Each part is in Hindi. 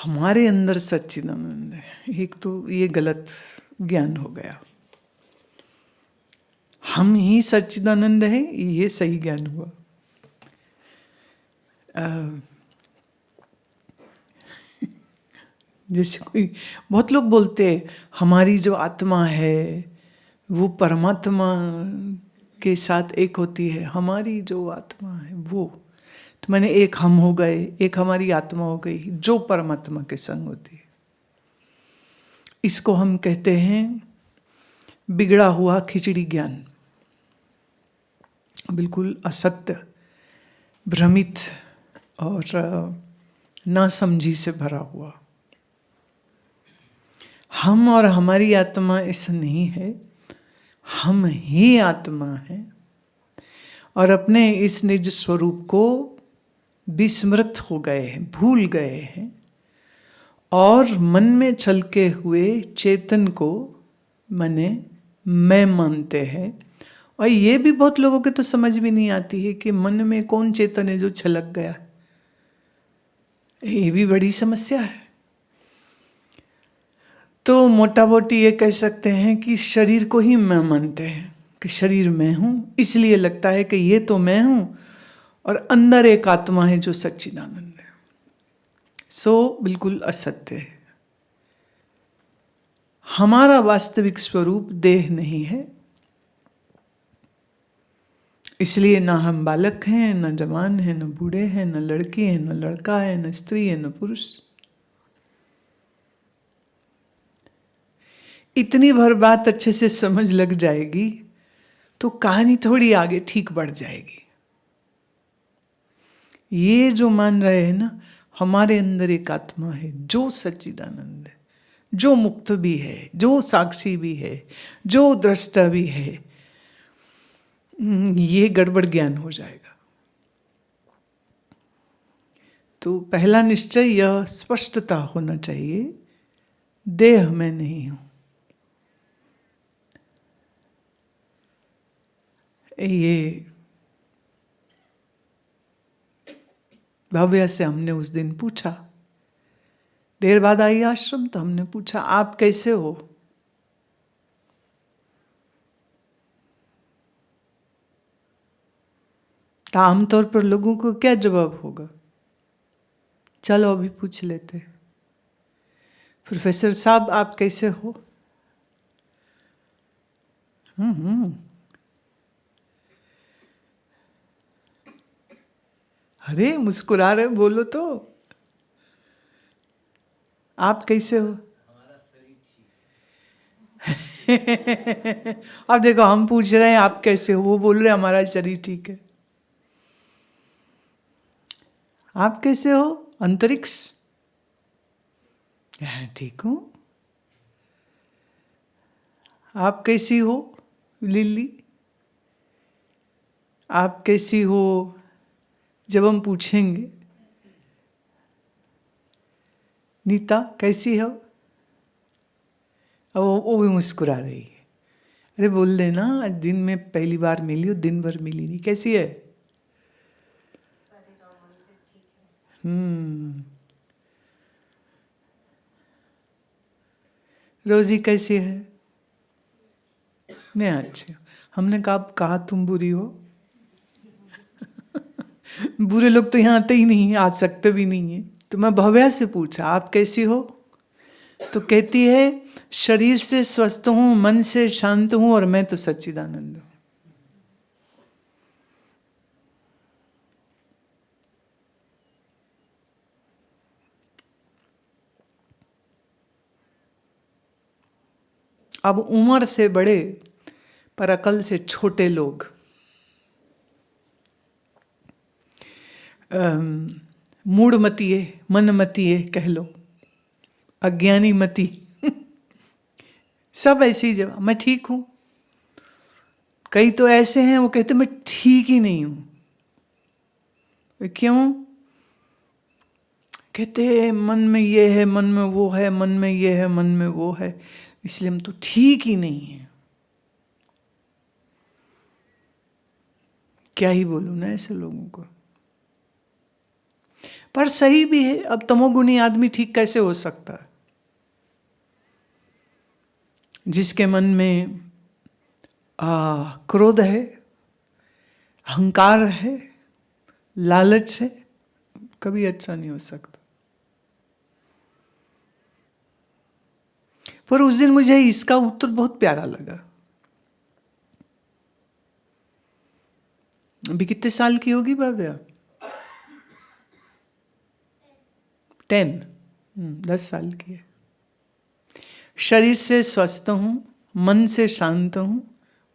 हमारे अंदर सच्चिदानंद है, एक तो ये गलत ज्ञान हो गया। हम ही सच्चिदानंद है, ये सही ज्ञान हुआ। जैसे कोई, बहुत लोग बोलते हैं हमारी जो आत्मा है वो परमात्मा के साथ एक होती है, हमारी जो आत्मा है वो, तो मैंने एक हम हो गए, एक हमारी आत्मा हो गई जो परमात्मा के संग होती है। इसको हम कहते हैं बिगड़ा हुआ खिचड़ी ज्ञान, बिल्कुल असत्य, भ्रमित और नासमझी से भरा हुआ। हम और हमारी आत्मा ऐसा नहीं है, हम ही आत्मा है और अपने इस निज स्वरूप को विस्मृत हो गए हैं, भूल गए हैं और मन में छलके हुए चेतन को मैं मानते हैं। और ये भी बहुत लोगों के तो समझ भी नहीं आती है कि मन में कौन चेतन है जो छलक गया, ये भी बड़ी समस्या है। तो मोटा मोटी ये कह सकते हैं कि शरीर को ही मैं मानते हैं कि शरीर मैं हूं, इसलिए लगता है कि ये तो मैं हूं और अंदर एक आत्मा है जो सच्चिदानंद है। सो बिल्कुल असत्य है। हमारा वास्तविक स्वरूप देह नहीं है, इसलिए ना हम बालक हैं, न जवान हैं, न बूढ़े हैं, न लड़की हैं, न लड़का है, न स्त्री है, न पुरुष। इतनी भर बात अच्छे से समझ लग जाएगी तो कहानी थोड़ी आगे ठीक बढ़ जाएगी। ये जो मान रहे हैं ना, हमारे अंदर एक आत्मा है जो सच्चिदानंद है, जो मुक्त भी है, जो साक्षी भी है, जो दृष्टा भी है, ये गड़बड़ ज्ञान हो जाएगा। तो पहला निश्चय यह स्पष्टता होना चाहिए, देह में नहीं हूं। ये भव्य से हमने उस दिन पूछा, देर बाद आई आश्रम, तो हमने पूछा आप कैसे हो? तो आमतौर पर लोगों को क्या जवाब होगा? चलो अभी पूछ लेते हैं, प्रोफेसर साहब आप कैसे हो? अरे मुस्कुरा रहे, बोलो तो, आप कैसे हो? अब देखो हम पूछ रहे हैं आप कैसे हो, वो बोल रहे हैं हमारा शरीर ठीक है। आप कैसे हो? अंतरिक्ष ठीक हूं। आप कैसी हो? लिली आप कैसी हो? जब हम पूछेंगे नीता कैसी हो, वो भी मुस्कुरा रही है। अरे बोल देना, दिन में पहली बार मिली हो, दिन भर मिली नहीं, कैसी है? रोजी कैसी है? नहीं अच्छी। हमने कहा तुम बुरी हो? बुरे लोग तो यहाँ आते ही नहीं है, आ सकते भी नहीं है। तो मैं भव्या से पूछा आप कैसी हो, तो कहती है शरीर से स्वस्थ हूं, मन से शांत हूं और मैं तो सच्चिदानंद हूं। अब उम्र से बड़े पर अकल से छोटे लोग मूढ़मतीये, मनमतीये कह लो, अज्ञानी मती सब ऐसी जगह मैं ठीक हूं। कई तो ऐसे हैं वो कहते मैं ठीक ही नहीं हूं। क्यों? कहते मन में ये है, मन में वो है, मन में ये है, मन में वो है, इसलिए हम तो ठीक ही नहीं है। क्या ही बोलूं ना ऐसे लोगों को। पर सही भी है। अब तमोगुणी आदमी ठीक कैसे हो सकता है? जिसके मन में क्रोध है, अहंकार है, लालच है, कभी अच्छा नहीं हो सकता। पर उस दिन मुझे इसका उत्तर बहुत प्यारा लगा। अभी कितने साल की होगी भाव्या? 10, 10 साल की है। शरीर से स्वस्थ हूं, मन से शांत हूं,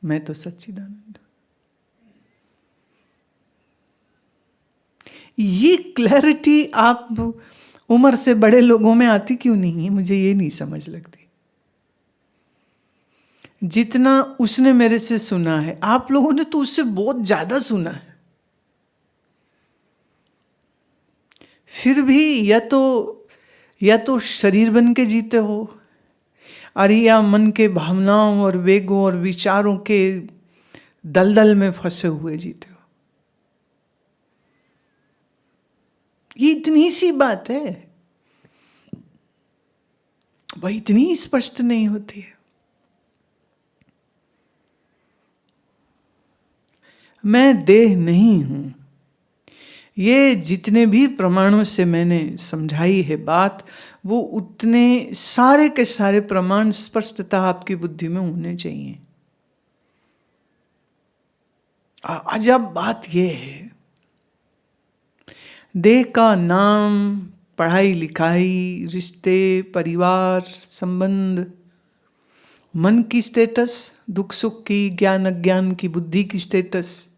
मैं तो सच्चिदानंद। ये क्लैरिटी आप उम्र से बड़े लोगों में आती क्यों नहीं है? मुझे ये नहीं समझ लगती। जितना उसने मेरे से सुना है, आप लोगों ने तो उससे बहुत ज्यादा सुना है। फिर भी या तो शरीर बन के जीते हो, और या मन के भावनाओं और वेगों और विचारों के दलदल में फंसे हुए जीते हो। ये इतनी सी बात है, वह इतनी स्पष्ट नहीं होती है। मैं देह नहीं हूं। ये जितने भी प्रमाणों से मैंने समझाई है बात, वो उतने सारे के सारे प्रमाण स्पष्टता आपकी बुद्धि में होने चाहिए। अजब बात यह है, देह का नाम, पढ़ाई लिखाई, रिश्ते, परिवार, संबंध, मन की स्टेटस, दुख सुख की, ज्ञान अज्ञान की, बुद्धि की स्टेटस,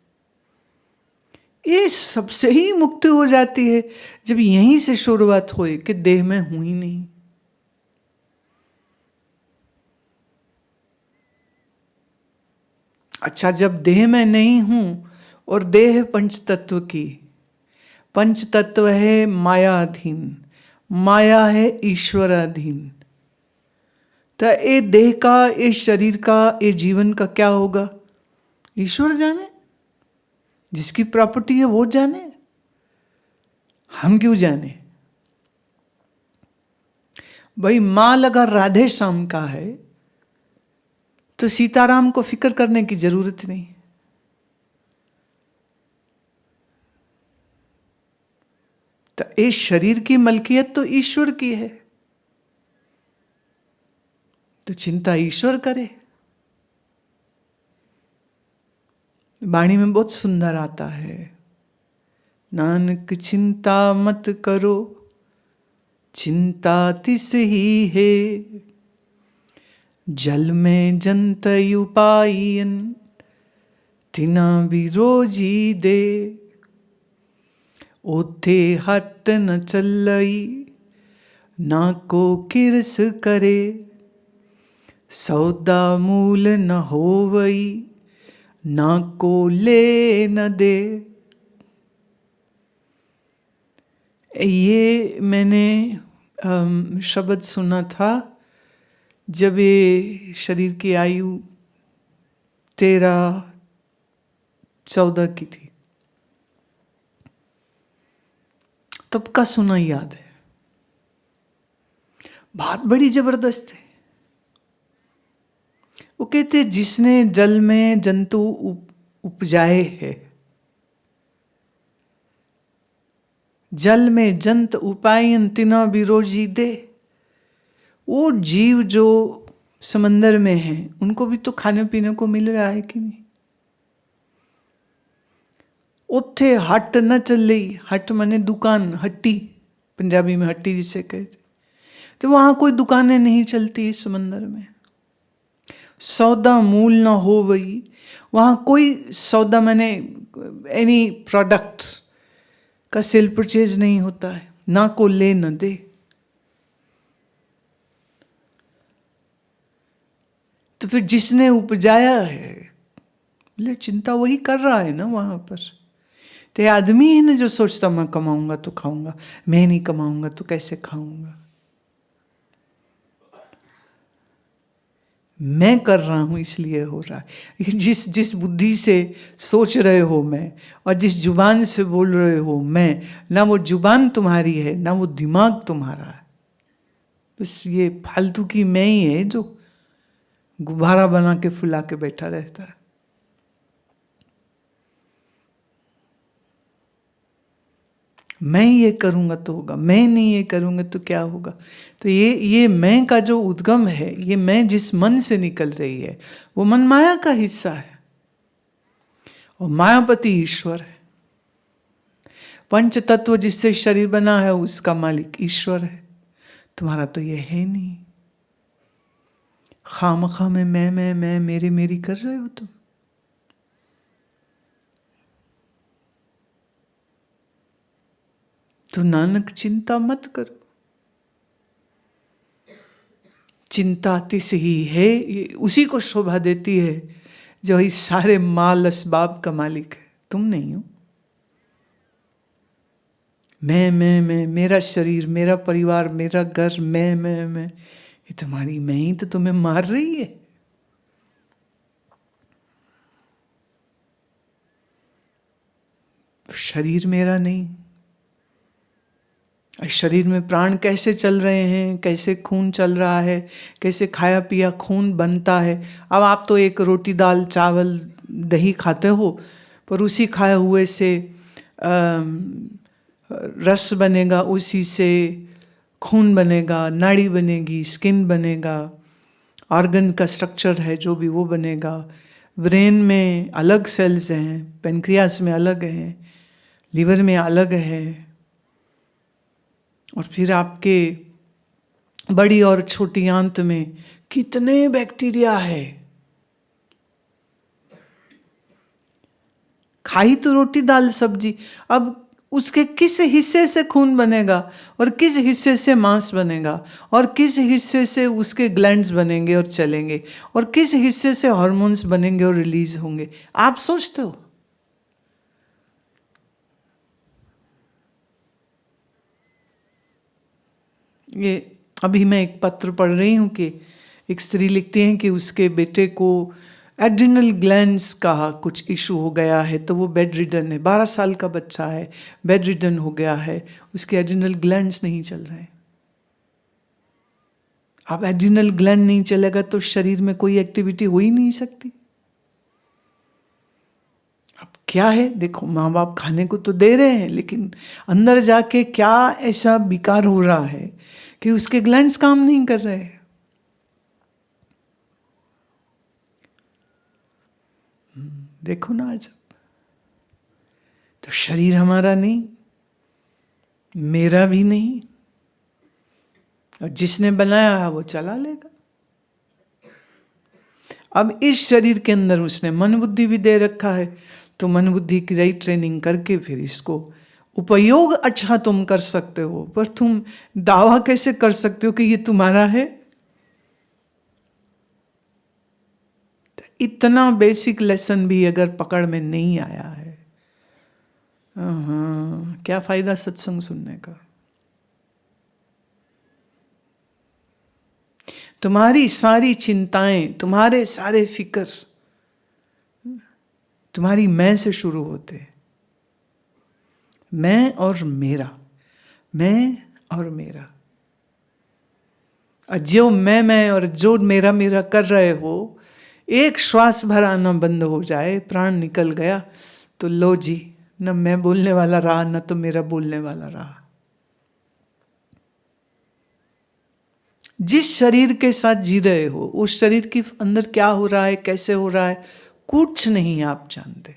ये सबसे ही मुक्ति हो जाती है जब यहीं से शुरुआत होए कि देह में हूं ही नहीं। अच्छा, जब देह में नहीं हूं और देह पंच तत्व की, पंच तत्व है मायाधीन, माया है ईश्वराधीन, तो ये देह का, ये शरीर का, ये जीवन का क्या होगा? ईश्वर जाने। जिसकी प्रॉपर्टी है वो जाने, हम क्यों जाने? भाई माल अगर राधे श्याम का है तो सीताराम को फिक्र करने की जरूरत नहीं। तो इस शरीर की मलकियत तो ईश्वर की है, तो चिंता ईश्वर करे। वाणी में बहुत सुंदर आता है, नानक चिंता मत करो, चिंता तिस ही है, जल में जंत उपायन, तिना बिरोजी दे, ओथे हट न चलई, ना को किरस करे, सौदा मूल न होवई, ना को ले न दे। ये मैंने शब्द सुना था जब ये शरीर की आयु 13-14 की थी, तब का सुना याद है। बात बड़ी जबरदस्त है। वो कहते जिसने जल में जंतु उपजाए है, जल में जंत उपायन तिना बिरोजी दे, वो जीव जो समंदर में हैं उनको भी तो खाने पीने को मिल रहा है कि नहीं? उथे हट न चली, हट माने दुकान, हट्टी, पंजाबी में हट्टी जिसे कहते, तो वहां कोई दुकानें नहीं चलती है समंदर में। सौदा मूल न हो वही, वहां कोई सौदा माने एनी प्रोडक्ट का सेल परचेज नहीं होता है, ना को ले न दे। तो फिर जिसने उपजाया है, बोले चिंता वही कर रहा है ना वहां पर। तो आदमी है ना जो सोचता मैं कमाऊंगा तो खाऊंगा, मैं नहीं कमाऊंगा तो कैसे खाऊंगा। मैं कर रहा हूँ इसलिए हो रहा है। जिस जिस बुद्धि से सोच रहे हो मैं, और जिस जुबान से बोल रहे हो मैं, ना वो जुबान तुम्हारी है ना वो दिमाग तुम्हारा है। बस ये फालतू की मैं ही है जो गुब्बारा बना के फुला के बैठा रहता है। मैं ये करूँगा तो होगा, मैं नहीं ये करूँगा तो क्या होगा। तो ये मैं का जो उद्गम है, ये मैं जिस मन से निकल रही है, वो मन माया का हिस्सा है और मायापति ईश्वर है। पंच तत्व जिससे शरीर बना है उसका मालिक ईश्वर है। तुम्हारा तो ये है नहीं। खामखा में मैं मेरी कर रहे हो तुम। तो नानक चिंता मत करो। चिंता तिस ही है, ये उसी को शोभा देती है जो इस सारे माल असबाब का मालिक है। तुम नहीं हो। मैं, मेरा शरीर, मेरा परिवार, मेरा घर, मैं, ये तुम्हारी मैं ही तो तुम्हें मार रही है। शरीर मेरा नहीं। शरीर में प्राण कैसे चल रहे हैं, कैसे खून चल रहा है, कैसे खाया पिया खून बनता है। अब आप तो एक रोटी दाल चावल दही खाते हो, पर उसी खाए हुए से रस बनेगा, उसी से खून बनेगा, नाड़ी बनेगी, स्किन बनेगा, ऑर्गन का स्ट्रक्चर है जो भी वो बनेगा। ब्रेन में अलग सेल्स हैं, पेनक्रियास में अलग हैं, लीवर में अलग है, और फिर आपके बड़ी और छोटी आंत में कितने बैक्टीरिया है। खाई तो रोटी दाल सब्जी, अब उसके किस हिस्से से खून बनेगा और किस हिस्से से मांस बनेगा और किस हिस्से से उसके ग्लैंड्स बनेंगे और चलेंगे और किस हिस्से से हार्मोन्स बनेंगे और रिलीज होंगे, आप सोचते हो? ये अभी मैं एक पत्र पढ़ रही हूँ कि एक स्त्री लिखती हैं कि उसके बेटे को एड्रिनल ग्लैंड्स का कुछ इशू हो गया है, तो वो बेड रिडन है। 12 साल का बच्चा है, बेड रिडन हो गया है, उसके एड्रिनल ग्लैंड्स नहीं चल रहे हैं। अब एड्रिनल ग्लैंड नहीं चलेगा तो शरीर में कोई एक्टिविटी हो ही नहीं सकती। अब क्या है, देखो माँ बाप खाने को तो दे रहे हैं, लेकिन अंदर जाके क्या ऐसा विकार हो रहा है कि उसके ग्लैंड्स काम नहीं कर रहे हैं। देखो ना आज, तो शरीर हमारा नहीं, मेरा भी नहीं, और जिसने बनाया है वो चला लेगा। अब इस शरीर के अंदर उसने मन बुद्धि भी दे रखा है, तो मन बुद्धि की रही ट्रेनिंग करके फिर इसको उपयोग अच्छा तुम कर सकते हो, पर तुम दावा कैसे कर सकते हो कि ये तुम्हारा है? इतना बेसिक लेसन भी अगर पकड़ में नहीं आया है, क्या फायदा सत्संग सुनने का? तुम्हारी सारी चिंताएं, तुम्हारे सारे फिक्र तुम्हारी मैं से शुरू होते हैं। मैं और मेरा, मैं और मेरा। और जो मैं और जो मेरा मेरा कर रहे हो, एक श्वास भर आना बंद हो जाए, प्राण निकल गया, तो लो जी, न मैं बोलने वाला रहा न तो मेरा बोलने वाला रहा। जिस शरीर के साथ जी रहे हो, उस शरीर के अंदर क्या हो रहा है, कैसे हो रहा है, कुछ नहीं आप जानते।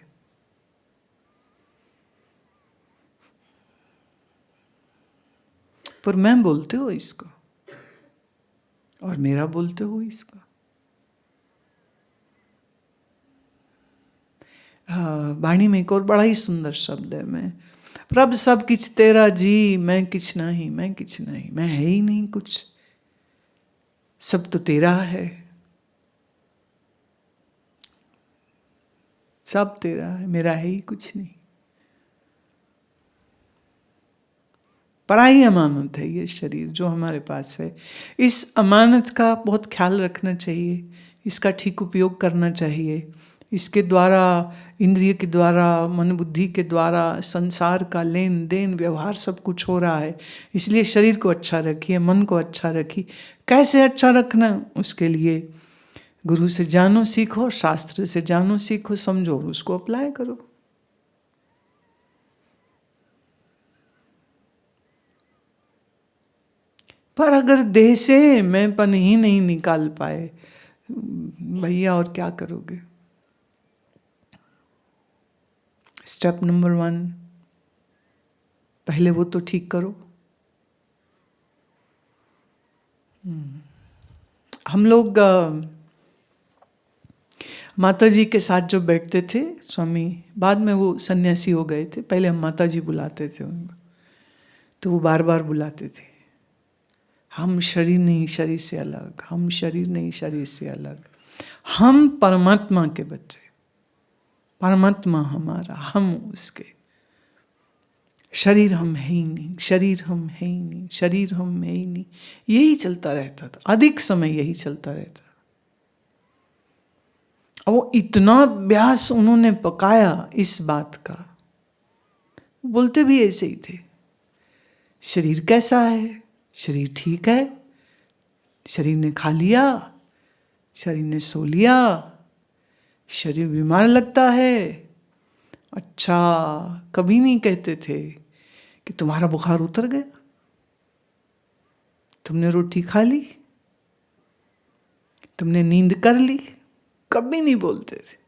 पर मैं बोलते हो इसको और मेरा बोलते हो इसका। वाणी में एक और बड़ा ही सुंदर शब्द है, मैं प्रभ सब किछ तेरा जी, मैं किछ नहीं, मैं किछ नहीं, मैं है ही नहीं कुछ, सब तो तेरा है, सब तेरा है, मेरा है ही कुछ नहीं। पराई अमानत है ये शरीर जो हमारे पास है। इस अमानत का बहुत ख्याल रखना चाहिए। इसका ठीक उपयोग करना चाहिए। इसके द्वारा, इंद्रिय के द्वारा, मन बुद्धि के द्वारा संसार का लेन देन व्यवहार सब कुछ हो रहा है। इसलिए शरीर को अच्छा रखिए, मन को अच्छा रखिए। कैसे अच्छा रखना, उसके लिए गुरु से जानो सीखो, शास्त्र से जानो सीखो, समझो और उसको अप्लाई करो। पर अगर देह से मैंपन ही नहीं निकाल पाए भैया, और क्या करोगे? स्टेप नंबर 1, पहले वो तो ठीक करो। हम लोग माता जी के साथ जो बैठते थे स्वामी, बाद में वो सन्यासी हो गए थे, पहले हम माता जी बुलाते थे उनको, तो वो बार बार बुलाते थे, हम शरीर नहीं शरीर से अलग, हम शरीर नहीं शरीर से अलग, हम परमात्मा के बच्चे, परमात्मा हमारा, हम उसके, शरीर हम है ही नहीं, शरीर हम है ही नहीं, शरीर हम है ही नहीं। यही चलता रहता था, अधिक समय यही चलता रहता। और वो इतना अभ्यास उन्होंने पकाया इस बात का, बोलते भी ऐसे ही थे, शरीर कैसा है, शरीर ठीक है, शरीर ने खा लिया, शरीर ने सो लिया, शरीर बीमार लगता है। अच्छा, कभी नहीं कहते थे कि तुम्हारा बुखार उतर गया, तुमने रोटी खा ली, तुमने नींद कर ली, कभी नहीं बोलते थे।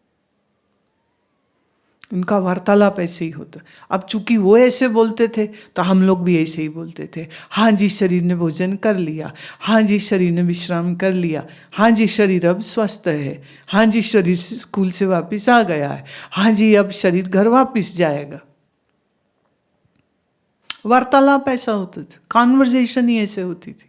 उनका वार्तालाप ऐसे ही होता। अब चूंकि वो ऐसे बोलते थे तो हम लोग भी ऐसे ही बोलते थे। हाँ जी, शरीर ने भोजन कर लिया, हाँ जी शरीर ने विश्राम कर लिया, हाँ जी शरीर अब स्वस्थ है, हाँ जी शरीर स्कूल से वापस आ गया है, हाँ जी अब शरीर घर वापस जाएगा। वार्तालाप ऐसा होता था, कॉन्वर्जेशन ही ऐसे होती थी।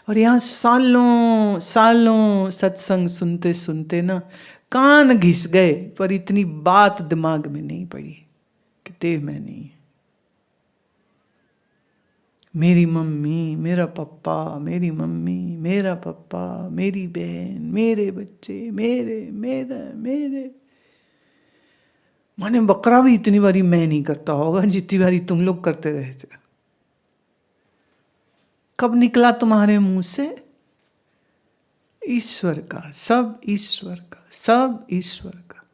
और यहाँ सालों सालों सत्संग सुनते सुनते ना कान घिस गए, पर इतनी बात दिमाग में नहीं पड़ी कि देह में नहीं है। मेरी मम्मी, मेरा पापा, मेरी मम्मी, मेरा पापा, मेरी बहन, मेरे बच्चे, मेरे मेरे मेरे। माने बकरा भी इतनी बारी मैं नहीं करता होगा जितनी बारी तुम लोग करते रहते। कब निकला तुम्हारे मुंह से? ईश्वर का, सब ईश्वर का, सब ईश्वर का।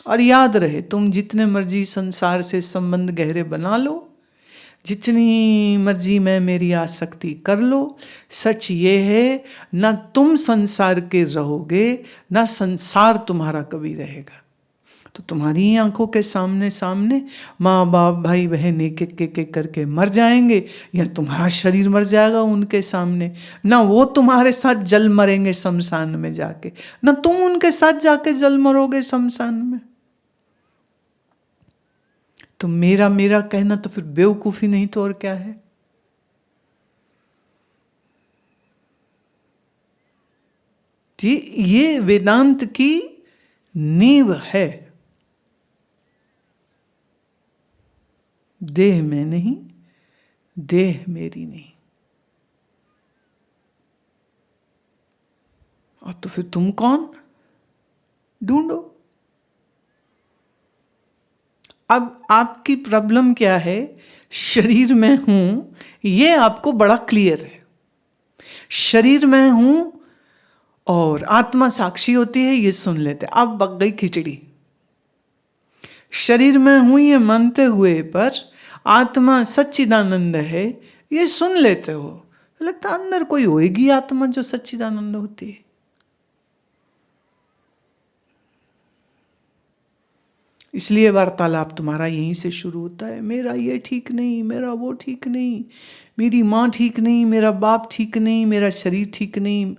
और याद रहे, तुम जितने मर्जी संसार से संबंध गहरे बना लो, जितनी मर्जी मैं मेरी आसक्ति कर लो, सच ये है ना तुम संसार के रहोगे ना संसार तुम्हारा कभी रहेगा। तो तुम्हारी आंखों के सामने सामने माँ बाप भाई बहन एक करके मर जाएंगे, या तुम्हारा शरीर मर जाएगा उनके सामने। ना वो तुम्हारे साथ जल मरेंगे शमशान में जाके, ना तुम उनके साथ जाके जल मरोगे शमशान में। तो मेरा मेरा कहना तो फिर बेवकूफी नहीं तो और क्या है? ये वेदांत की नींव है। देह में नहीं, देह मेरी नहीं। और तो फिर तुम कौन? ढूंढो। अब आपकी प्रॉब्लम क्या है? शरीर में हूं, ये आपको बड़ा क्लियर है। शरीर में हूं और आत्मा साक्षी होती है, ये सुन लेते। अब पक गई खिचड़ी। शरीर में हूं ये मानते हुए पर आत्मा सच्चिदानंद है, ये सुन लेते हो। लगता अंदर कोई होएगी आत्मा जो सच्चिदानंद होती है। इसलिए वार्तालाप तुम्हारा यहीं से शुरू होता है। मेरा ये ठीक नहीं, मेरा वो ठीक नहीं, मेरी माँ ठीक नहीं, मेरा बाप ठीक नहीं, मेरा शरीर ठीक नहीं,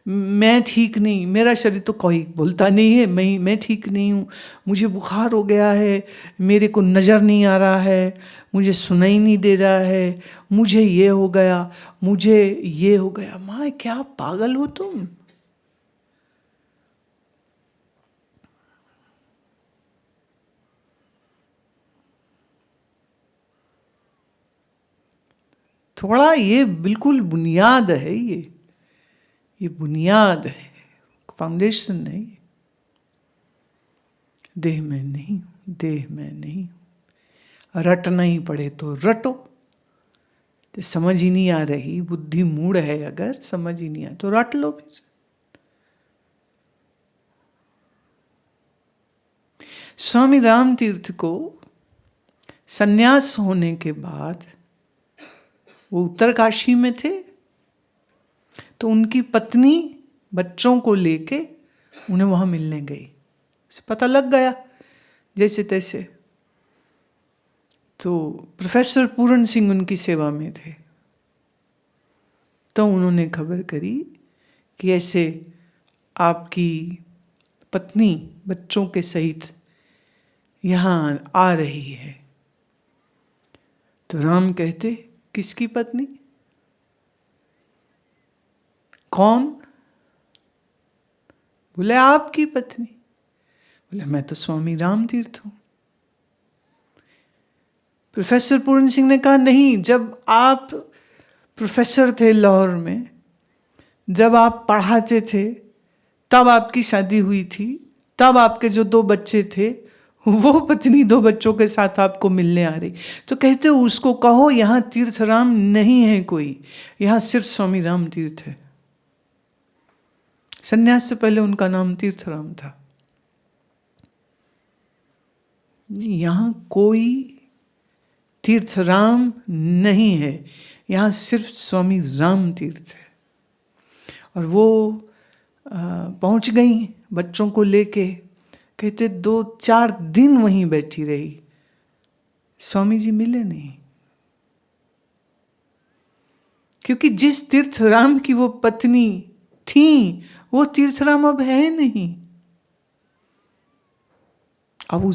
मैं ठीक नहीं। मेरा शरीर तो कोई बोलता नहीं है, मैं ठीक नहीं हूँ, मुझे बुखार हो गया है, मेरे को नज़र नहीं आ रहा है, मुझे सुनाई नहीं दे रहा है, मुझे ये हो गया, मुझे ये हो गया। माँ क्या पागल हो तुम? थोड़ा ये बिल्कुल बुनियाद है, ये बुनियाद है, फाउंडेशन है। देह में नहीं, देह में नहीं। रटना ही पड़े तो रटो, तो समझ ही नहीं आ रही, बुद्धि मूड है, अगर समझ ही नहीं आ तो रट लो फिर। स्वामी राम तीर्थ को सन्यास होने के बाद, वो उत्तरकाशी में थे, तो उनकी पत्नी बच्चों को लेके उन्हें वहां मिलने गई। उसे पता लग गया जैसे तैसे। तो प्रोफेसर पूरन सिंह उनकी सेवा में थे, तो उन्होंने खबर करी कि ऐसे आपकी पत्नी बच्चों के सहित यहाँ आ रही है। तो राम कहते, किसकी पत्नी? कौन? बोले आपकी पत्नी। बोले मैं तो स्वामी राम तीर्थ हूं। प्रोफेसर पूरन सिंह ने कहा, नहीं, जब आप प्रोफेसर थे लाहौर में, जब आप पढ़ाते थे, तब आपकी शादी हुई थी, तब आपके जो 2 बच्चे थे, वो पत्नी 2 बच्चों के साथ आपको मिलने आ रही। तो कहते हो उसको कहो यहां तीर्थराम नहीं है कोई, यहां सिर्फ स्वामी राम तीर्थ है। सन्यास से पहले उनका नाम तीर्थराम था। यहां कोई तीर्थराम नहीं है, यहां सिर्फ स्वामी राम तीर्थ है। और वो पहुंच गई बच्चों को लेके। कहते 2-4 दिन वहीं बैठी रही, स्वामी जी मिले नहीं। क्योंकि जिस तीर्थराम की वो पत्नी थी, वो तीर्थराम अब है नहीं। अब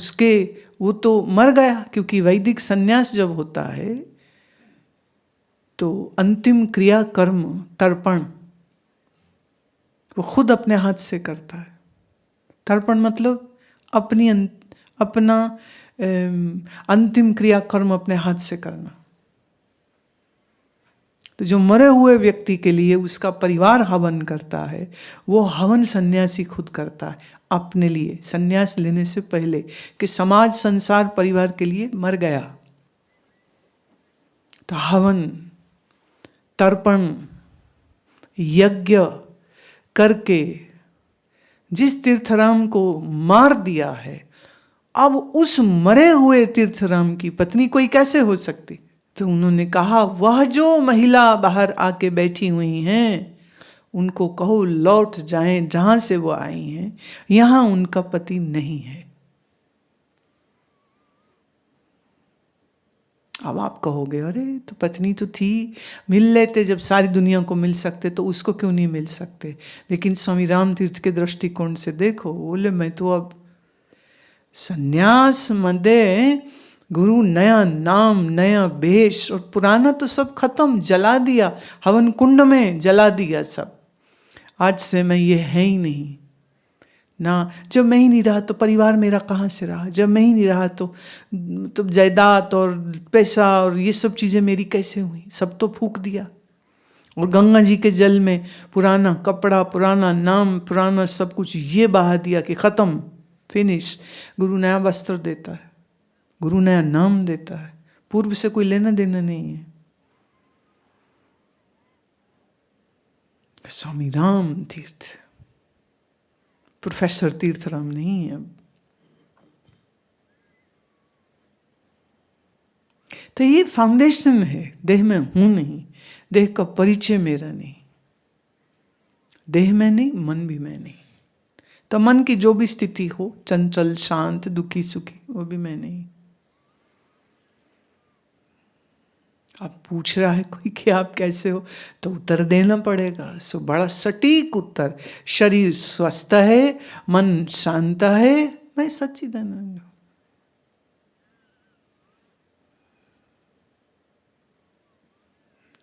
वो तो मर गया। क्योंकि वैदिक सन्यास जब होता है तो अंतिम क्रिया कर्म तर्पण वो खुद अपने हाथ से करता है। तर्पण मतलब अपना अंतिम क्रिया कर्म अपने हाथ से करना। तो जो मरे हुए व्यक्ति के लिए उसका परिवार हवन करता है, वो हवन सन्यासी खुद करता है अपने लिए, सन्यास लेने से पहले, कि समाज संसार परिवार के लिए मर गया। तो हवन तर्पण यज्ञ करके जिस तीर्थराम को मार दिया है, अब उस मरे हुए तीर्थराम की पत्नी कोई कैसे हो सकती? तो उन्होंने कहा, वह जो महिला बाहर आके बैठी हुई हैं, उनको कहो लौट जाएं जहां से वो आई हैं, यहां उनका पति नहीं है। अब आप कहोगे, अरे तो पत्नी तो थी, मिल लेते, जब सारी दुनिया को मिल सकते तो उसको क्यों नहीं मिल सकते? लेकिन स्वामी राम तीर्थ के दृष्टिकोण से देखो, बोले मैं तो अब सन्यास मदे गुरु, नया नाम, नया भेष, और पुराना तो सब खत्म, जला दिया, हवन कुंड में जला दिया सब। आज से मैं ये है ही नहीं ना। जब मैं ही नहीं रहा तो परिवार मेरा कहाँ से रहा? जब मैं ही नहीं रहा तो जायदाद और पैसा और ये सब चीज़ें मेरी कैसे हुई? सब तो फूंक दिया। और गंगा जी के जल में पुराना कपड़ा, पुराना नाम, पुराना सब कुछ ये बहा दिया कि ख़त्म, फिनिश। गुरु नया वस्त्र देता है, गुरु नया नाम देता है, पूर्व से कोई लेना देना नहीं है। स्वामी राम तीर्थ, प्रोफेसर तीर्थराम नहीं है। तो ये फाउंडेशन है। देह में हूं नहीं, देह का परिचय मेरा नहीं, देह में नहीं, मन भी मैं नहीं। तो मन की जो भी स्थिति हो, चंचल, शांत, दुखी, सुखी, वो भी मैं नहीं। आप पूछ रहा है कोई कि आप कैसे हो, तो उत्तर देना पड़ेगा। सो बड़ा सटीक उत्तर, शरीर स्वस्थ है, मन शांत है, मैं सच्चिदानंद हूं।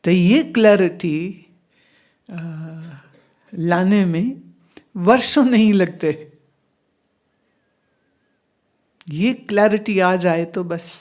तो ये क्लैरिटी लाने में वर्षों नहीं लगते। ये क्लैरिटी आ जाए तो बस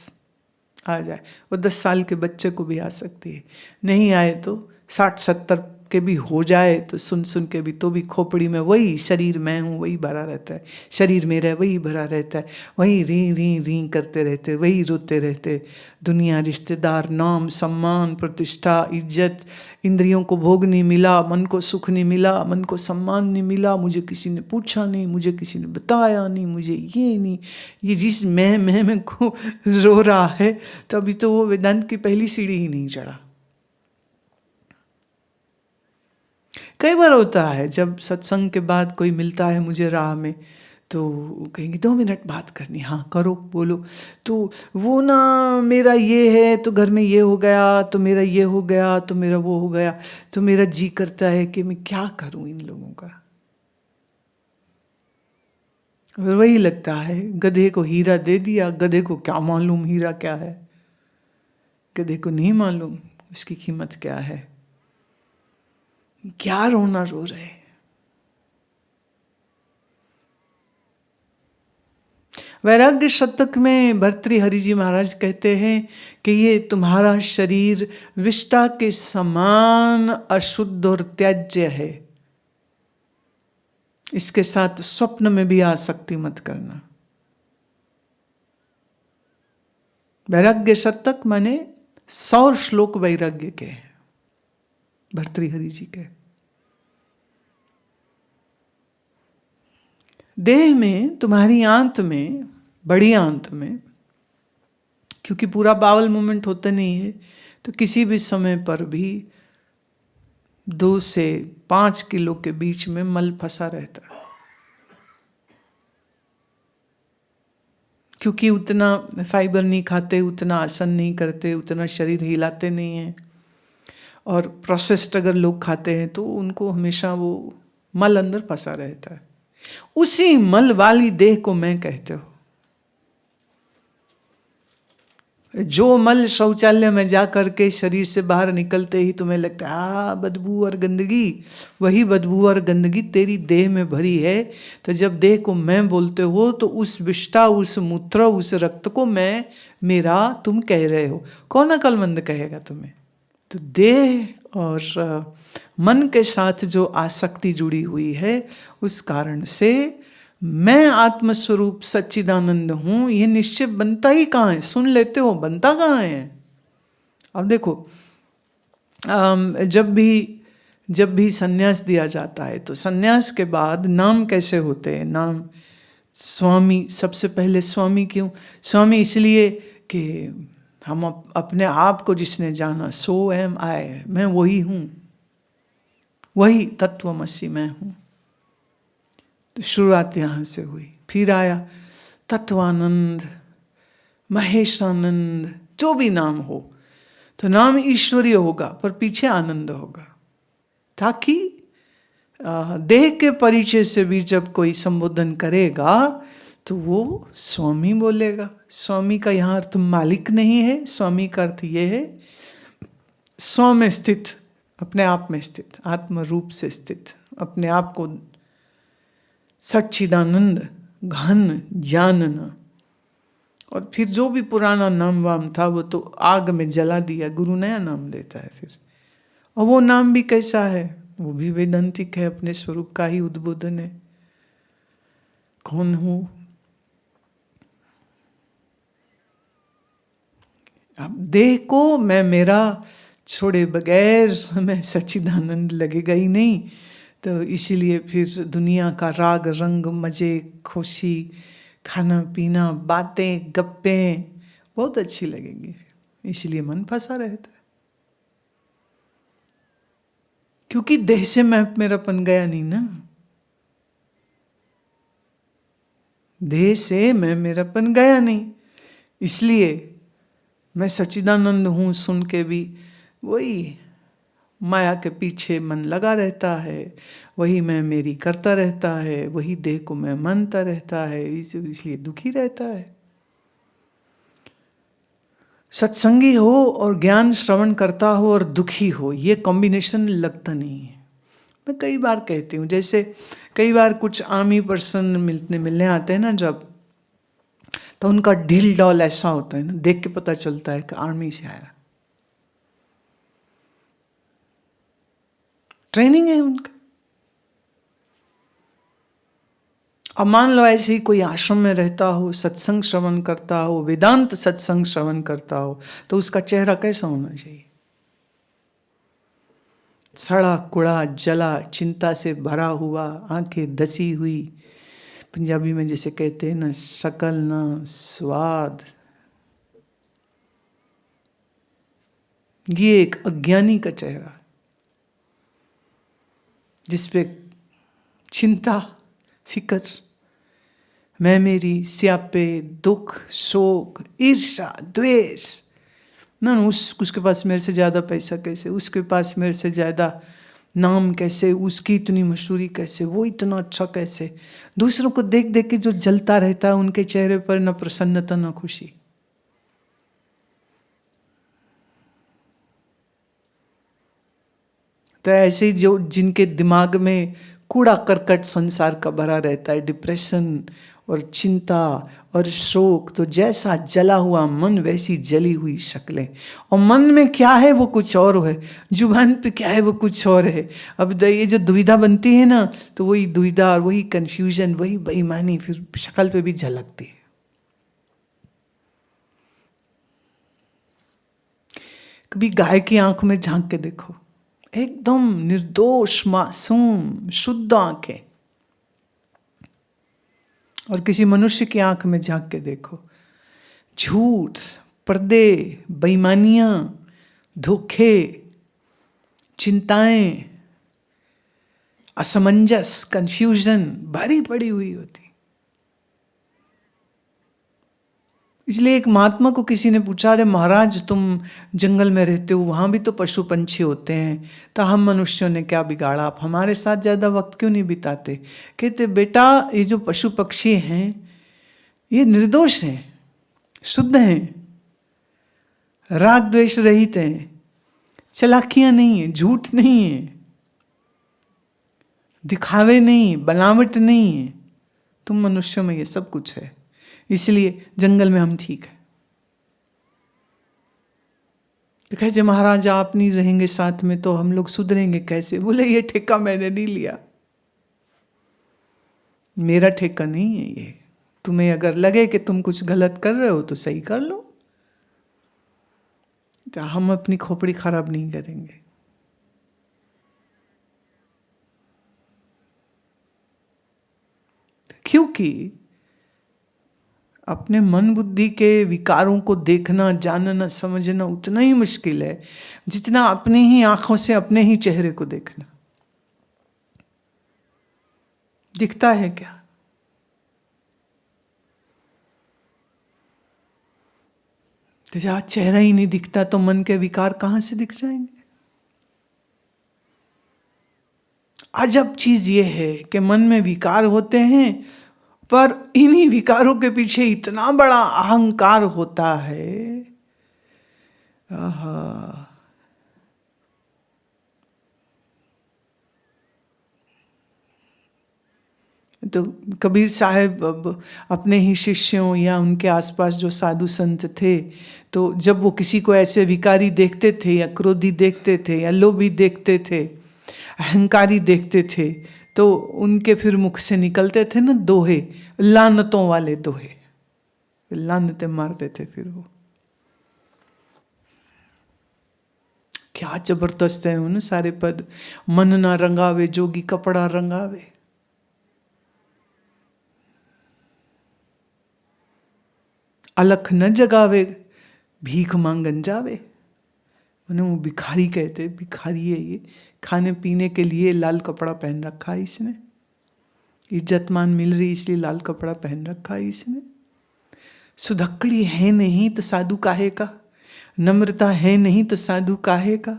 आ जाए। वो 10 साल के बच्चे को भी आ सकती है, नहीं आए तो 60-70 के भी हो जाए तो सुन सुन के भी, तो भी खोपड़ी में वही शरीर मैं हूँ वही भरा रहता है, शरीर मेरा वही भरा रहता है, वही री री री करते रहते, वही रोते रहते। दुनिया, रिश्तेदार, नाम, सम्मान, प्रतिष्ठा, इज्जत, इंद्रियों को भोग नहीं मिला, मन को सुख नहीं मिला, मन को सम्मान नहीं मिला, मुझे किसी ने पूछा नहीं, मुझे किसी ने बताया नहीं, मुझे ये नहीं, ये जिस मैं को रो रहा है, तो अभी तो वो वेदांत की पहली सीढ़ी ही नहीं चढ़ा। कई बार होता है जब सत्संग के बाद कोई मिलता है मुझे राह में, तो कहेंगे 2 मिनट बात करनी, हाँ करो बोलो। तो वो ना मेरा ये है तो घर में ये हो गया, तो मेरा ये हो गया, तो मेरा वो हो गया, तो मेरा जी करता है कि मैं क्या करूं इन लोगों का। और वही लगता है, गधे को हीरा दे दिया, गधे को क्या मालूम हीरा क्या है, गधे को नहीं मालूम उसकी कीमत क्या है। क्या रोना रो रहे। वैराग्य शतक में भर्तृहरि जी महाराज कहते हैं कि ये तुम्हारा शरीर विष्टा के समान अशुद्ध और त्याज्य है, इसके साथ स्वप्न में भी आसक्ति मत करना। वैराग्य शतक माने 100 श्लोक वैराग्य के, भर्तृहरि जी के। देह में, तुम्हारी आंत में, बड़ी आंत में, क्योंकि पूरा बावल मूवमेंट होता नहीं है, तो किसी भी समय पर भी 2 से 5 किलो के बीच में मल फंसा रहता है, क्योंकि उतना फाइबर नहीं खाते, उतना आसन नहीं करते, उतना शरीर हिलाते नहीं हैं, और प्रोसेस्ड अगर लोग खाते हैं तो उनको हमेशा वो मल अंदर फंसा रहता है। उसी मल वाली देह को मैं कहते हो। जो मल शौचालय में जा करके शरीर से बाहर निकलते ही तुम्हें लगता है बदबू और गंदगी, वही बदबू और गंदगी तेरी देह में भरी है। तो जब देह को मैं बोलते हो तो उस विष्टा, उस मूत्र, उस रक्त को मैं, मेरा तुम कह रहे हो। कौन अक्लमंद कहेगा तुम्हें? तो देह और मन के साथ जो आसक्ति जुड़ी हुई है, उस कारण से मैं आत्मस्वरूप सच्चिदानंद हूं, यह निश्चय बनता ही कहाँ है? सुन लेते हो, बनता कहाँ है? अब देखो, जब भी सन्यास दिया जाता है तो सन्यास के बाद नाम कैसे होते हैं? नाम स्वामी, सबसे पहले स्वामी क्यों? स्वामी इसलिए कि हम अपने आप को जिसने जाना, सो एम आई, मैं वही हूं, वही तत्वमसि मैं हूं। तो शुरुआत यहां से हुई, फिर आया तत्वानंद, महेशानंद, जो भी नाम हो, तो नाम ईश्वरीय होगा पर पीछे आनंद होगा, ताकि देह के परिचय से भी जब कोई संबोधन करेगा तो वो स्वामी बोलेगा। स्वामी का यहाँ अर्थ मालिक नहीं है, स्वामी का अर्थ ये है स्व में स्थित, अपने आप में स्थित, आत्म रूप से स्थित, अपने आप को सच्चिदानंद घन जानना। और फिर जो भी पुराना नाम वाम था वो तो आग में जला दिया, गुरु नया नाम देता है फिर। और वो नाम भी कैसा है? वो भी वेदांतिक है, अपने स्वरूप का ही उद्बोधन है। कौन हूँ? अब देह को मैं मेरा छोड़े बगैर मैं सच्चिदानंद लगेगा ही नहीं। तो इसीलिए फिर दुनिया का राग रंग, मजे, खुशी, खाना पीना, बातें, गप्पें बहुत अच्छी लगेंगी, इसलिए मन फंसा रहता है। क्योंकि देह से मैं मेरापन गया नहीं ना, देह से मैं मेरापन गया नहीं, इसलिए मैं सच्चिदानंद हूं सुन के भी वही माया के पीछे मन लगा रहता है, वही मैं मेरी करता रहता है, वही देह को मैं मानता रहता है, इसलिए दुखी रहता है। सत्संगी हो और ज्ञान श्रवण करता हो और दुखी हो, ये कॉम्बिनेशन लगता नहीं है। मैं कई बार कहती हूँ, जैसे कई बार कुछ आर्मी पर्सन मिलने आते हैं ना जब, तो उनका ढील डॉल ऐसा होता है ना, देख के पता चलता है कि आर्मी से आया, ट्रेनिंग है उनका। अब मान लो ऐसे ही कोई आश्रम में रहता हो, सत्संग श्रवण करता हो, वेदांत सत्संग श्रवण करता हो, तो उसका चेहरा कैसा होना चाहिए? सड़ा कुड़ा, जला, चिंता से भरा हुआ, आंखें धसी हुई, पंजाबी में जैसे कहते हैं ना, शकल ना स्वाद। ये एक अज्ञानी का चेहरा जिसपे चिंता, फिक्र, मैं मेरी, स्यापे, दुख, शोक, ईर्ष्या, द्वेष, ना उसके पास मेरे से ज्यादा पैसा कैसे, उसके पास मेरे से ज्यादा नाम कैसे, उसकी इतनी मशहूरी कैसे, वो इतना अच्छा कैसे। दूसरों को देख देख के जो जलता रहता है उनके चेहरे पर, न प्रसन्नता न खुशी। तो ऐसे ही जो जिनके दिमाग में कूड़ा करकट संसार का भरा रहता है, डिप्रेशन और चिंता और शोक, तो जैसा जला हुआ मन वैसी जली हुई शक्लें। और मन में क्या है वो कुछ और है, जुबान पे क्या है वो कुछ और है। अब ये जो दुविधा बनती है ना, तो वही दुविधा और वही कंफ्यूजन, वही बेईमानी फिर शक्ल पे भी झलकती है। कभी गाय की आंख में झांक के देखो, एकदम निर्दोष, मासूम, शुद्ध आंखें। और किसी मनुष्य की आंख में झांक के देखो, झूठ, पर्दे, बेईमानियां, धोखे, चिंताएं, असमंजस, कंफ्यूजन भरी पड़ी हुई होती। इसलिए एक महात्मा को किसी ने पूछा, अरे महाराज तुम जंगल में रहते हो, वहां भी तो पशु पंछी होते हैं, तो हम मनुष्यों ने क्या बिगाड़ा, आप हमारे साथ ज्यादा वक्त क्यों नहीं बिताते? कहते बेटा, ये जो पशु पक्षी हैं ये निर्दोष हैं, शुद्ध हैं, राग द्वेष रहित हैं, चालाकियां नहीं है, झूठ नहीं है, दिखावे नहीं, बनावट नहीं है। तुम मनुष्यों में ये सब कुछ है, इसलिए जंगल में हम ठीक है। तो कहते महाराज आप नहीं रहेंगे साथ में तो हम लोग सुधरेंगे कैसे? बोले ये ठेका मैंने नहीं लिया, मेरा ठेका नहीं है ये। तुम्हें अगर लगे कि तुम कुछ गलत कर रहे हो तो सही कर लो, तो हम अपनी खोपड़ी खराब नहीं करेंगे। क्योंकि अपने मन बुद्धि के विकारों को देखना, जानना, समझना उतना ही मुश्किल है जितना अपनी ही आंखों से अपने ही चेहरे को देखना। दिखता है क्या? तो जब चेहरा ही नहीं दिखता तो मन के विकार कहां से दिख जाएंगे? अजब चीज ये है कि मन में विकार होते हैं, पर इन्हीं विकारों के पीछे इतना बड़ा अहंकार होता है। आहा, तो कबीर साहब अपने ही शिष्यों या उनके आसपास जो साधु संत थे, तो जब वो किसी को ऐसे विकारी देखते थे या क्रोधी देखते थे या लोभी देखते थे, अहंकारी देखते थे, तो उनके फिर मुख से निकलते थे ना दोहे, लानतों वाले दोहे, लानतें मारते थे फिर वो। क्या जबरदस्त है उन सारे पद। मन ना रंगावे जोगी कपड़ा रंगावे, अलख न जगावे भीख मांगन जावे। उन्हें वो भिखारी कहते, भिखारी है ये, खाने पीने के लिए लाल कपड़ा पहन रखा है इसने, इज्जत मान मिल रही इसलिए लाल कपड़ा पहन रखा है इसने। सुधक्कड़ी है नहीं तो साधु काहे का, नम्रता है नहीं तो साधु काहे का।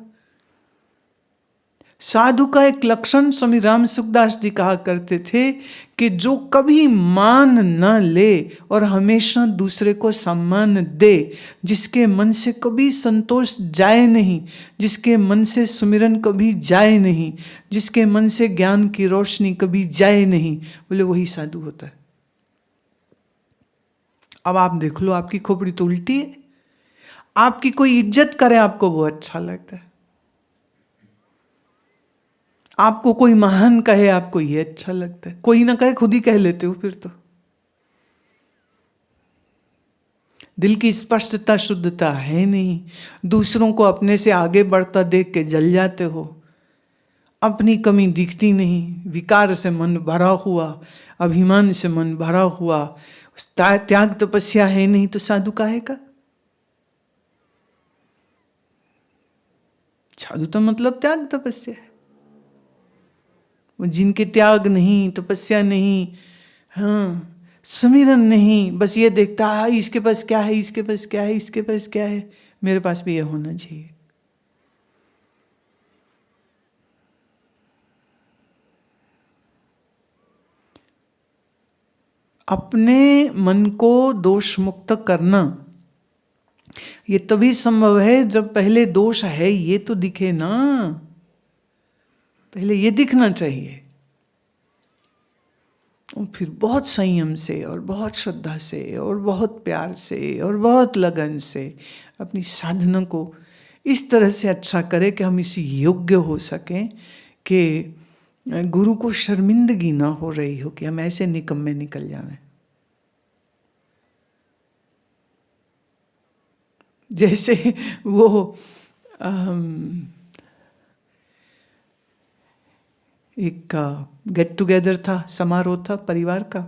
साधु का एक लक्षण स्वामी राम सुखदास जी कहा करते थे कि जो कभी मान न ले और हमेशा दूसरे को सम्मान दे, जिसके मन से कभी संतोष जाए नहीं, जिसके मन से सुमिरन कभी जाए नहीं, जिसके मन से ज्ञान की रोशनी कभी जाए नहीं, बोले वही साधु होता है। अब आप देख लो, आपकी खोपड़ी तो उल्टी है। आपकी कोई इज्जत करे आपको वो अच्छा लगता है, आपको कोई महान कहे आपको ये अच्छा लगता है, कोई ना कहे खुद ही कह लेते हो। फिर तो दिल की स्पष्टता शुद्धता है नहीं, दूसरों को अपने से आगे बढ़ता देख के जल जाते हो, अपनी कमी दिखती नहीं, विकार से मन भरा हुआ, अभिमान से मन भरा हुआ, त्याग तपस्या है नहीं तो साधु काहे का? साधु तो मतलब त्याग तपस्या है। वो जिनके त्याग नहीं, तपस्या नहीं, हाँ समीरण नहीं, बस ये देखता है इसके पास क्या है, इसके पास क्या है, इसके पास क्या है, मेरे पास भी ये होना चाहिए। अपने मन को दोष मुक्त करना ये तभी संभव है जब पहले दोष है ये तो दिखे ना, पहले ये दिखना चाहिए, और फिर बहुत संयम से और बहुत श्रद्धा से और बहुत प्यार से और बहुत लगन से अपनी साधना को इस तरह से अच्छा करें कि हम इस योग्य हो सकें कि गुरु को शर्मिंदगी ना हो रही हो कि हम ऐसे निकम्मे निकल जाएं। जैसे वो एक गेट टुगेदर था, समारोह था परिवार का,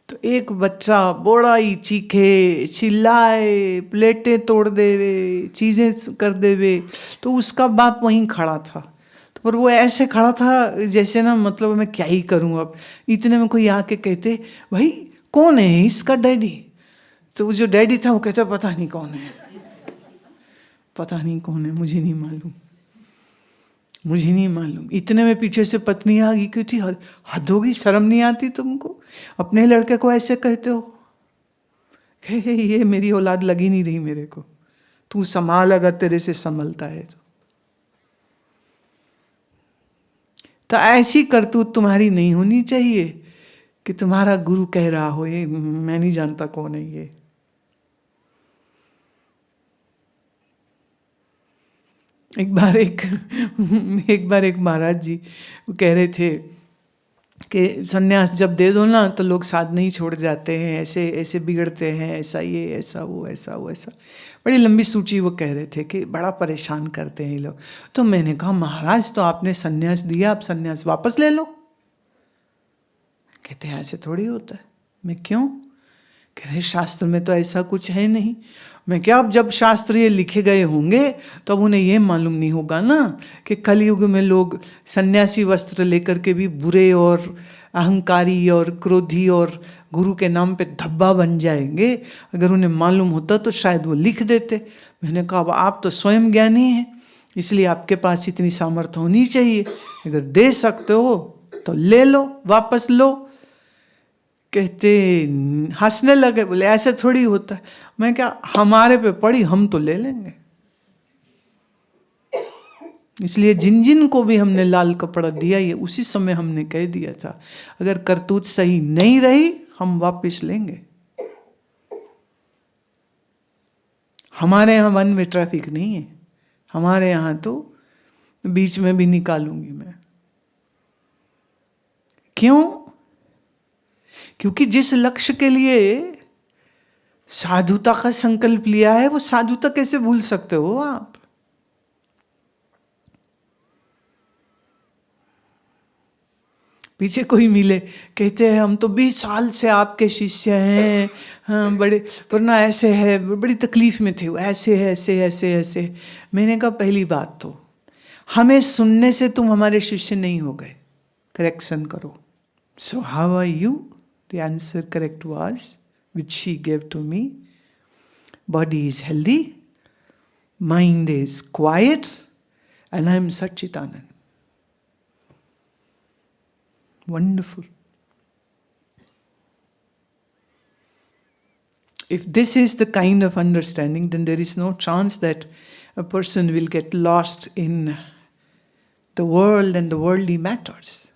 तो एक बच्चा बड़ा ही चीखे चिल्लाए, प्लेटें तोड़ देवे, चीज़ें कर देवे, तो उसका बाप वहीं खड़ा था। तो पर वो ऐसे खड़ा था जैसे ना मतलब मैं क्या ही करूं अब। इतने में कोई आके कहते भाई कौन है इसका डैडी? तो वो जो डैडी था वो कहता पता नहीं कौन है, पता नहीं कौन है, मुझे नहीं मालूम, मुझे नहीं मालूम। इतने में पीछे से पत्नी आ गई, क्यों थी हद होगी, शर्म नहीं आती तुमको, अपने लड़के को ऐसे कहते हो? कहे ये मेरी औलाद लगी नहीं रही मेरे को, तू संभाल अगर तेरे से संभलता है तो ऐसी करतूत तुम्हारी नहीं होनी चाहिए कि तुम्हारा गुरु कह रहा हो ये मैं नहीं जानता कौन है ये। एक बार एक महाराज जी कह रहे थे कि सन्यास जब दे दो ना तो लोग साथ नहीं छोड़ जाते हैं, ऐसे ऐसे बिगड़ते हैं, ऐसा ये ऐसा वो ऐसा वो ऐसा, बड़ी लंबी सूची वो कह रहे थे कि बड़ा परेशान करते हैं ये लोग। तो मैंने कहा महाराज तो आपने सन्यास दिया, आप सन्यास वापस ले लो। कहते हैं ऐसे थोड़ी होता है। मैं क्यों? कह रहे शास्त्र में तो ऐसा कुछ है नहीं। मैं क्या, अब जब शास्त्र ये लिखे गए होंगे तो अब उन्हें ये मालूम नहीं होगा ना कि कलयुग में लोग सन्यासी वस्त्र लेकर के भी बुरे और अहंकारी और क्रोधी और गुरु के नाम पे धब्बा बन जाएंगे। अगर उन्हें मालूम होता तो शायद वो लिख देते। मैंने कहा अब आप तो स्वयं ज्ञानी हैं, इसलिए आपके पास इतनी सामर्थ्य होनी चाहिए, अगर दे सकते हो तो ले लो, वापस लो। कहते हंसने लगे, बोले ऐसे थोड़ी होता है। मैं क्या, हमारे पे पड़ी हम तो ले लेंगे। इसलिए जिन जिन को भी हमने लाल कपड़ा दिया ये उसी समय हमने कह दिया था अगर करतूत सही नहीं रही हम वापस लेंगे। हमारे यहाँ वन वे ट्रैफिक नहीं है, हमारे यहाँ तो बीच में भी निकालूंगी मैं। क्यों? क्योंकि जिस लक्ष्य के लिए साधुता का संकल्प लिया है वो साधुता कैसे भूल सकते हो आप? पीछे कोई मिले, कहते हैं हम तो 20 साल से आपके शिष्य हैं, हाँ बड़े, वरना ऐसे है, बड़ी तकलीफ में थे, ऐसे है ऐसे ऐसे ऐसे। मैंने कहा पहली बात तो हमें सुनने से तुम हमारे शिष्य नहीं हो गए, करेक्शन करो। So how are you? The answer correct was, which she gave to me, body is healthy, mind is quiet, and I am Satchitanand. Wonderful. If this is the kind of understanding, then there is no chance that a person will get lost in the world and the worldly matters.